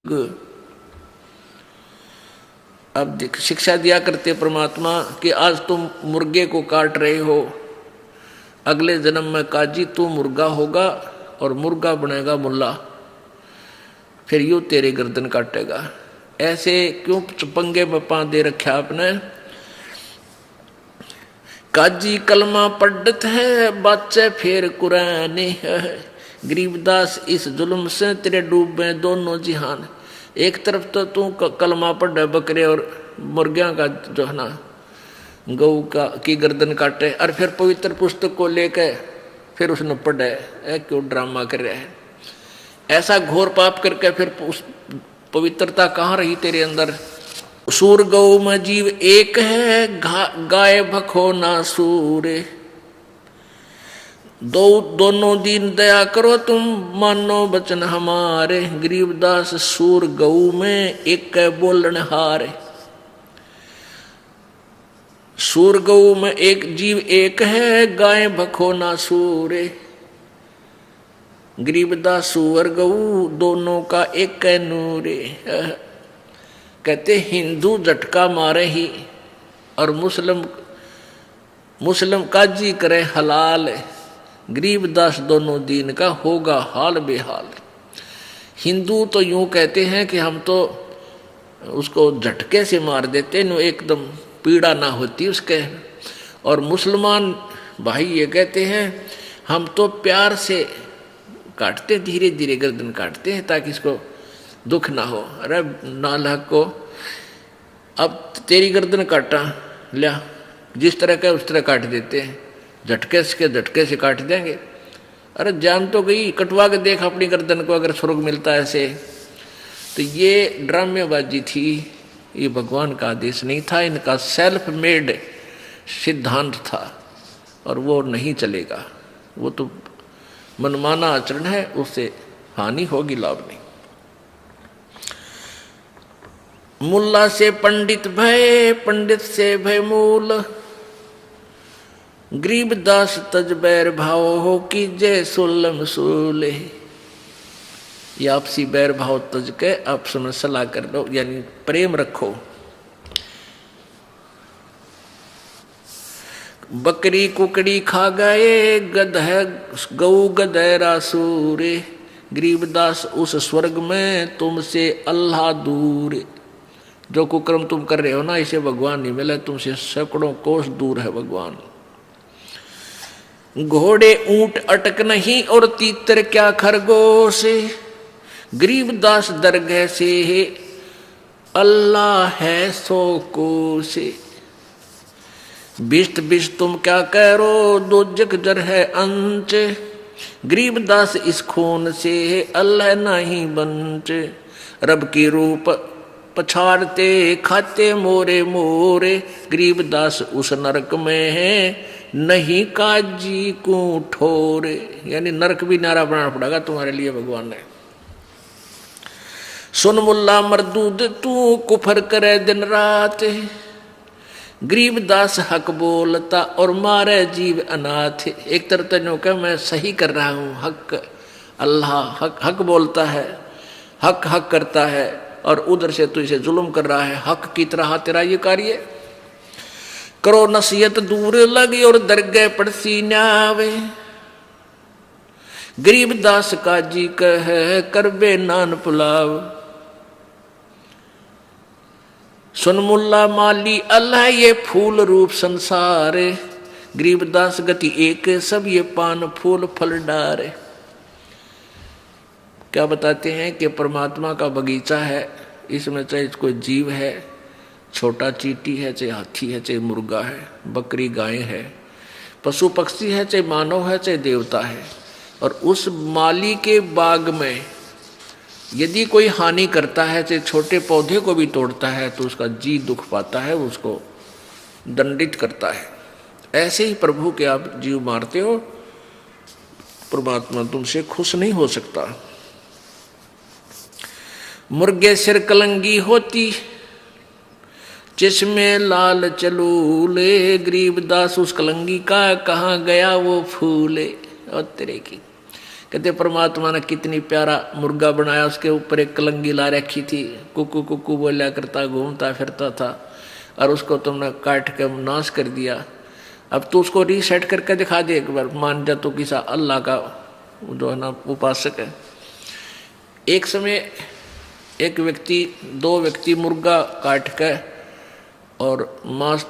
अब देख शिक्षा दिया करते परमात्मा कि आज तुम मुर्गे को काट रहे हो, अगले जन्म में काजी तू मुर्गा होगा और मुर्गा बनेगा मुल्ला, फिर यूं तेरे गर्दन काटेगा। ऐसे क्यों पंगे में पा दे रखा आपने। काजी कलमा पढ़त है बच्चे फिर कुरानी है, गरीबदास इस जुल्म से तेरे डूबे दोनों जिहान। एक तरफ तो तू कलमा पढ़े बकरे और मुर्गियां का जो है ना गऊ का की गर्दन काटे, और फिर पवित्र पुस्तक को लेके फिर उसने पढ़े। क्यों ड्रामा कर रहा है ऐसा घोर पाप करके, फिर उस पवित्रता कहाँ रही तेरे अंदर। सूर गौ में जीव एक है, गाय भखो ना सूरे, दोनों दीन दया करो तुम मानो बचन हमारे। गरीबदास सूर गऊ में एक बोलन हारे, सूर गऊ में एक जीव एक है, गाय भखो ना सूरे। गरीबदास सूअर गऊ दोनों का एक नूरे। कहते हिंदू झटका मारे ही और मुस्लिम काजी करे हलाल, गरीबदास दोनों दीन का होगा हाल बेहाल। हिंदू तो यूं कहते हैं कि हम तो उसको झटके से मार देते न, एकदम पीड़ा ना होती उसके। और मुसलमान भाई ये कहते हैं हम तो प्यार से काटते, धीरे धीरे गर्दन काटते हैं ताकि इसको दुख ना हो। अरे नालायक को अब तेरी गर्दन काटा लिया, जिस तरह का उस तरह काट देते हैं, झटके से काट देंगे। अरे जान तो गई, कटवा के देख अपनी गर्दन को अगर स्वर्ग मिलता है ऐसे। तो ये ड्रामेबाजी थी, ये भगवान का आदेश नहीं था, इनका सेल्फ मेड सिद्धांत था और वो नहीं चलेगा। वो तो मनमाना आचरण है, उससे हानि होगी, लाभ नहीं। मुल्ला से पंडित भय, पंडित से भय मूल, गरीबदास तज बैर भाव हो कि जय सुल्लम सूले। ये आपसी बैर भाव तज के आपस में सलाह कर लो, यानी प्रेम रखो। बकरी कुकड़ी खा गए, गऊ गधेरा सूरे, गरीबदास उस स्वर्ग में तुमसे अल्लाह दूर। जो कुकर्म तुम कर रहे हो ना, इसे भगवान नहीं मिले, तुमसे सैकड़ों कोस दूर है भगवान। घोड़े ऊंट अटक नहीं और तीतर क्या खरगोश, गरीबदास दरगाह से अल्लाह है सो कोश। बिस्त बिस्त तुम क्या करो, दोजक जर है अंच, गरीबदास इस खून से अल्लाह नहीं बंच। रब की रूप पछाड़ते खाते मोरे मोरे, गरीबदास उस नरक में है नहीं काजी को ठोरे। यानी नरक भी नारा बनाना पड़ेगा तुम्हारे लिए भगवान ने। सुन मुल्ला मरदूद तू कुफर करे दिन रात, गरीबदास हक बोलता और मारे जीव अनाथ। एक तरफ तो कह मैं सही कर रहा हूँ, हक अल्लाह हक बोलता है, हक करता है, और उधर से तू इसे जुल्म कर रहा है। हक की तरह तेरा ये कार्य करो, नसीहत दूर लगी और दरगाह पड़सी न्यावे। गरीबदास काजी कह करबे नान पुलाव, सुन मुल्ला माली अल्लाह ये फूल रूप संसार, गरीबदास गति एक सब ये पान फूल फल डारे। क्या बताते हैं कि परमात्मा का बगीचा है, इसमें चाहे कोई जीव है, छोटा चींटी है, चाहे हाथी है, चाहे मुर्गा है, बकरी गाय है, पशु पक्षी है, चाहे मानव है, चाहे देवता है। और उस माली के बाग में यदि कोई हानि करता है, चाहे छोटे पौधे को भी तोड़ता है, तो उसका जी दुख पाता है, उसको दंडित करता है। ऐसे ही प्रभु के आप जीव मारते हो, परमात्मा तुमसे खुश नहीं हो सकता। मुर्गे सिर कलंगी होती, जिसमें लाल चलूले, गरीबदास उस कलंगी का कहाँ गया वो फूले। और तेरे की कहते परमात्मा ने कितनी प्यारा मुर्गा बनाया, उसके ऊपर एक कलंगी ला रखी थी, कुकू कुकू बोला करता घूमता फिरता था, और उसको तुमने काट के नाश कर दिया। अब तू उसको रीसेट करके दिखा दे एक बार, मान जा तू किसा अल्लाह का जो है ना उपासक है। एक समय एक व्यक्ति, दो व्यक्ति मुर्गा काट के और मांस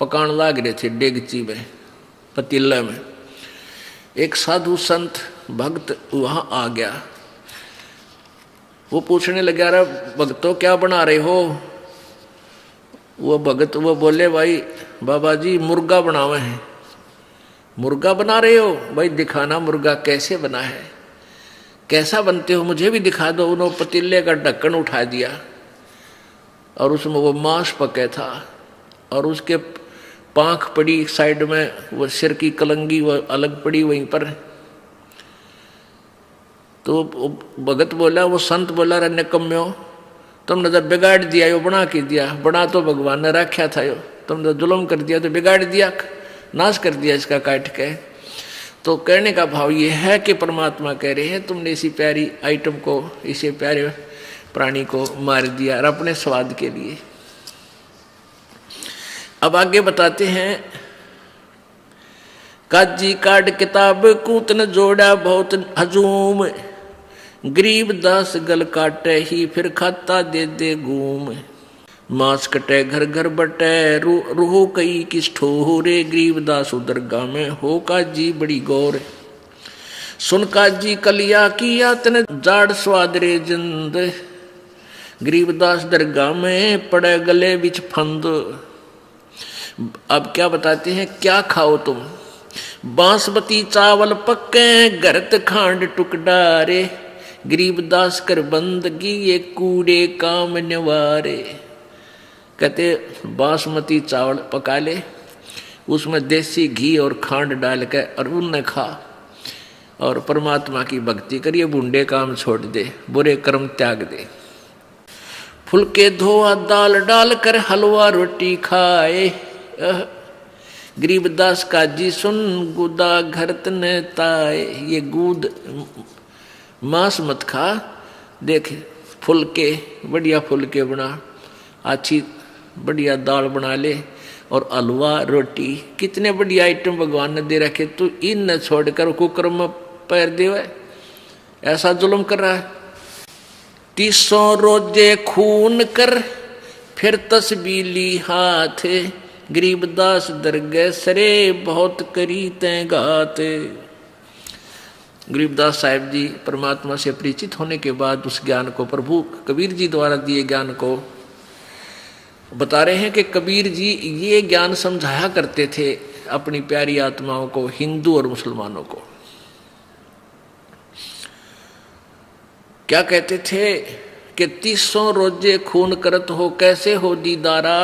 पकाने लाग रहे थे डेगची में, पतीले में। एक साधु संत भक्त वहां आ गया, वो पूछने लगा, अरे भक्तों क्या बना रहे हो? वो भगत वो बोले, भाई बाबा जी मुर्गा बनावे हैं। मुर्गा बना रहे हो? भाई दिखाना मुर्गा कैसे बना है, कैसा बनते हो, मुझे भी दिखा दो। उन्होंने पतीले का ढक्कन उठा दिया और उसमें वो मांस पके था, और उसके पांख पड़ी साइड में, वो सिर की कलंगी वो अलग पड़ी वहीं पर। तो भगत बोला, वो संत बोला, रे निकम्म्यो, तुमने तो बिगाड़ दिया, यो बना के दिया, बना तो भगवान ने रखा था, यो तुमने तो जुल्म कर दिया, तो बिगाड़ दिया, नाश कर दिया इसका काट के। तो कहने का भाव ये है कि परमात्मा कह रहे हैं तुमने इसी प्यारी आइटम को, इसे प्यारे प्राणी को मार दिया और अपने स्वाद के लिए। अब आगे बताते हैं, काजी काट किताब कूतन जोड़ा बहुत हजूम, गरीब दास गल काटे ही फिर खाता दे दे घूम, मांस कटे घर घर बटे रूहो कई किस ठोरे, गरीब दास दरगाह में हो काजी बड़ी गौर, सुन काजी कलिया किया तने जाड़ स्वाद रे जिंद, गरीब दास दरगाह में पड़े गले बिच फंद। अब क्या बताते हैं, क्या खाओ तुम? बांसमती चावल पक्के गरत खांड टुकडारे, गरीब दास कर बंदगी ये कूड़े काम निवारे। कहते बासमती चावल पका ले, उसमें देसी घी और खांड डाल के और उनने खा, और परमात्मा की भक्ति करिए, बूढ़े काम छोड़ दे, बुरे कर्म त्याग दे। फुलके धोआ दाल डाल कर हलवा रोटी खाए, गरीबदास का जी सुन गुदा घर तने ताए। ये गूद मांस मत खा, देख फुलके बढ़िया फुलके बना, अच्छी बढ़िया दाल बना ले और हलवा रोटी, कितने बढ़िया आइटम भगवान ने दे रखे, तू इन न छोड़कर कुकर में पैर देवे, ऐसा जुल्म कर रहा है। 300 रोजे खून कर फिर तस्बीली हाथ, गरीबदास दरगह सरे बहुत करी तै घात। गरीबदास साहिब जी परमात्मा से परिचित होने के बाद उस ज्ञान को, प्रभु कबीर जी द्वारा दिए ज्ञान को बता रहे हैं कि कबीर जी ये ज्ञान समझाया करते थे अपनी प्यारी आत्माओं को, हिंदू और मुसलमानों को। क्या कहते थे कि 300 रोजे खून करत हो, कैसे हो दीदारा,